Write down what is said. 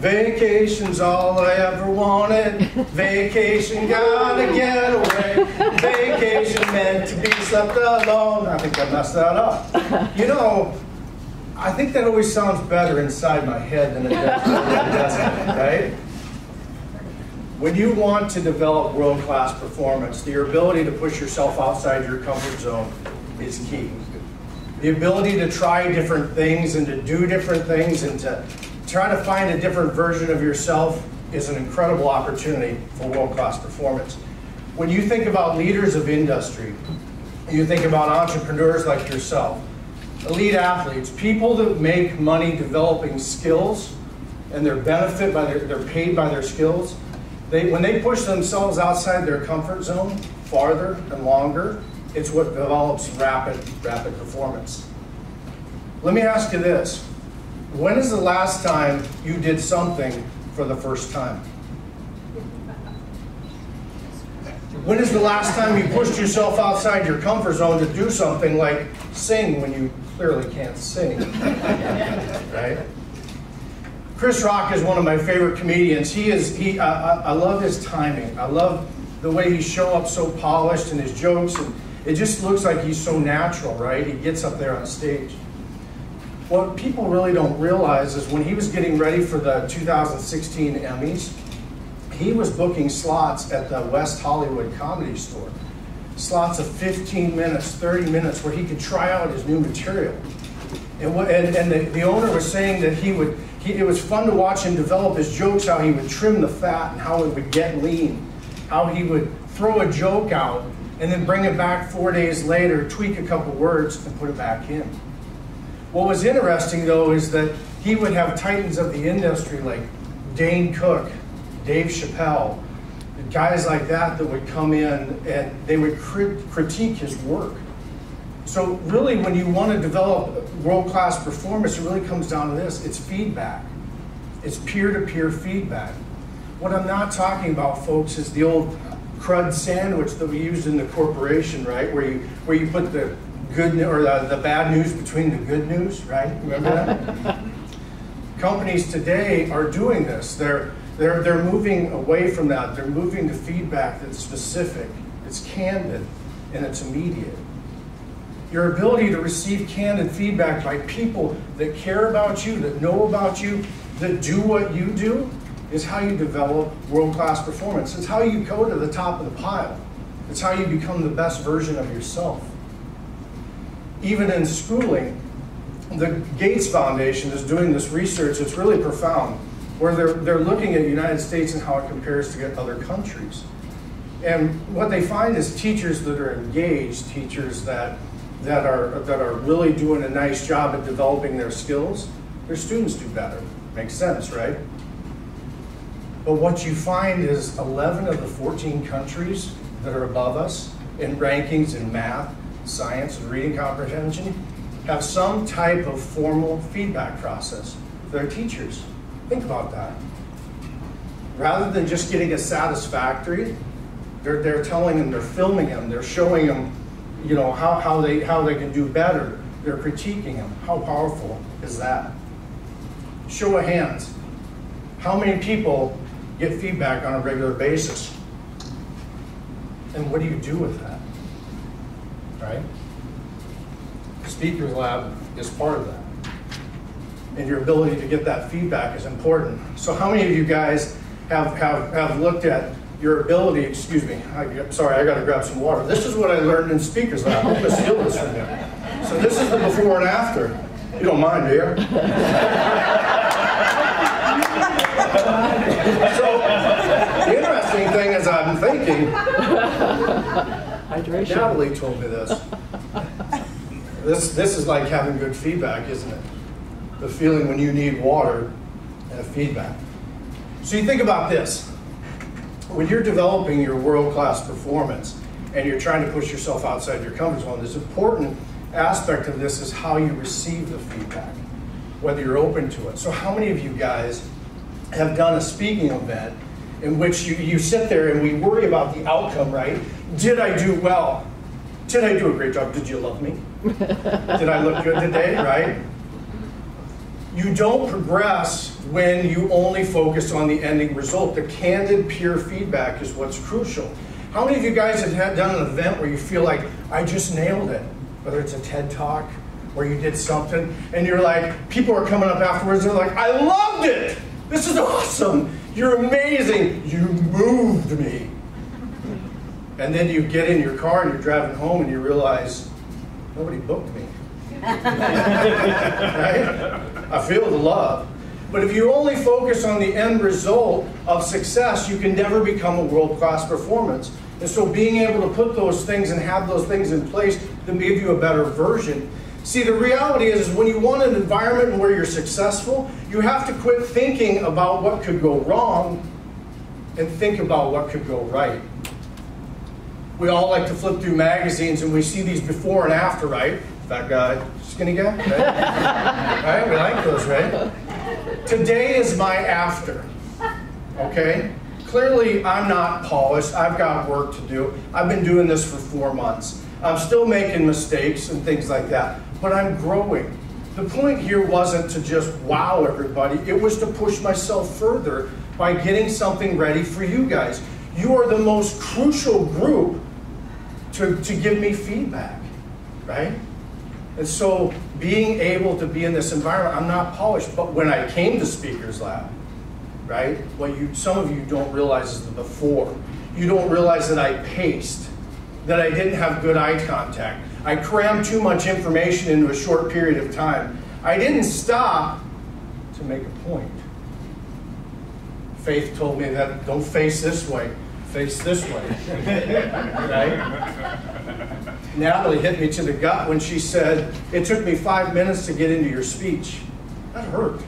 Vacation's all I ever wanted. Vacation, gotta get away. Vacation meant to be slept alone. I think I messed that up. You know, I think that always sounds better inside my head than it does, right? When you want to develop world-class performance, your ability to push yourself outside your comfort zone is key. The ability to try different things and to do different things and to try to find a different version of yourself is an incredible opportunity for world-class performance. When you think about leaders of industry, you think about entrepreneurs like yourself, elite athletes, people that make money developing skills and they're paid by their skills. When they push themselves outside their comfort zone farther and longer, it's what develops rapid performance. Let me ask you this. When is the last time you did something for the first time? When is the last time you pushed yourself outside your comfort zone to do something like sing when you clearly can't sing, right? Chris Rock is one of my favorite comedians. I love his timing. I love the way he shows up so polished in his jokes, and it just looks like he's so natural, right? He gets up there on stage. What people really don't realize is when he was getting ready for the 2016 Emmys, he was booking slots at the West Hollywood Comedy Store. Slots of 15 minutes, 30 minutes, where he could try out his new material. And the owner was saying that it was fun to watch him develop his jokes, how he would trim the fat and how it would get lean, how he would throw a joke out and then bring it back 4 days later, tweak a couple words, and put it back in. What was interesting, though, is that he would have titans of the industry like Dane Cook, Dave Chappelle, guys like that would come in and they would critique his work. So really, when you want to develop world-class performance, it really comes down to this. It's feedback. It's peer-to-peer feedback. What I'm not talking about, folks, is the old crud sandwich that we used in the corporation, right? Where you put the good or the bad news between the good news, right? Remember that? Companies today are doing this. They're moving away from that. They're moving to feedback that's specific, it's candid, and it's immediate. Your ability to receive candid feedback by people that care about you, that know about you, that do what you do, is how you develop world-class performance. It's how you go to the top of the pile. It's how you become the best version of yourself. Even in schooling, the Gates Foundation is doing this research. It's really profound, where they're looking at the United States and how it compares to other countries. And what they find is teachers that are engaged, teachers that are really doing a nice job at developing their skills, their students do better. Makes sense, right? But what you find is 11 of the 14 countries that are above us in rankings in math, science, and reading comprehension have some type of formal feedback process for their teachers. Think about that. Rather than just getting a satisfactory, they're telling them, they're filming them, they're showing them, you know, how they can do better. They're critiquing them. How powerful is that? Show of hands. How many people get feedback on a regular basis? And what do you do with that? Right? Speakers Lab is part of that. And your ability to get that feedback is important. So how many of you guys have looked at your ability, excuse me, sorry, I gotta grab some water. This is what I learned in Speakers Lab. I'm gonna steal this from you. So this is the before and after. You don't mind, do you? So the interesting thing is I'm thinking, hydration. Natalie told me this. This is like having good feedback, isn't it? The feeling when you need water and feedback. So you think about this. When you're developing your world-class performance and you're trying to push yourself outside your comfort zone, this important aspect of this is how you receive the feedback, whether you're open to it. So how many of you guys have done a speaking event in which you sit there and we worry about the outcome, right? Did I do well? Did I do a great job? Did you love me? Did I look good today, right? You don't progress when you only focus on the ending result. The candid, pure feedback is what's crucial. How many of you guys have done an event where you feel like, I just nailed it? Whether it's a TED Talk, or you did something, and you're like, people are coming up afterwards, and they're like, I loved it! This is awesome! You're amazing! You moved me! And then you get in your car and you're driving home and you realize, nobody booked me. Right? I feel the love. But if you only focus on the end result of success, you can never become a world-class performance. And so being able to put those things and have those things in place to give you a better version. See, the reality is when you want an environment where you're successful, you have to quit thinking about what could go wrong and think about what could go right. We all like to flip through magazines and we see these before and after, right? Fat guy, skinny guy, right? Right? We like those, right? Today is my after, okay? Clearly, I'm not polished. I've got work to do. I've been doing this for 4 months. I'm still making mistakes and things like that, but I'm growing. The point here wasn't to just wow everybody. It was to push myself further by getting something ready for you guys. You are the most crucial group to give me feedback, right? And so being able to be in this environment, I'm not polished, but when I came to Speaker's Lab, right, what some of you don't realize is the before. You don't realize that I paced, that I didn't have good eye contact. I crammed too much information into a short period of time. I didn't stop to make a point. Faith told me that don't face this way, face this way, right? Natalie hit me to the gut when she said, it took me 5 minutes to get into your speech. That hurt.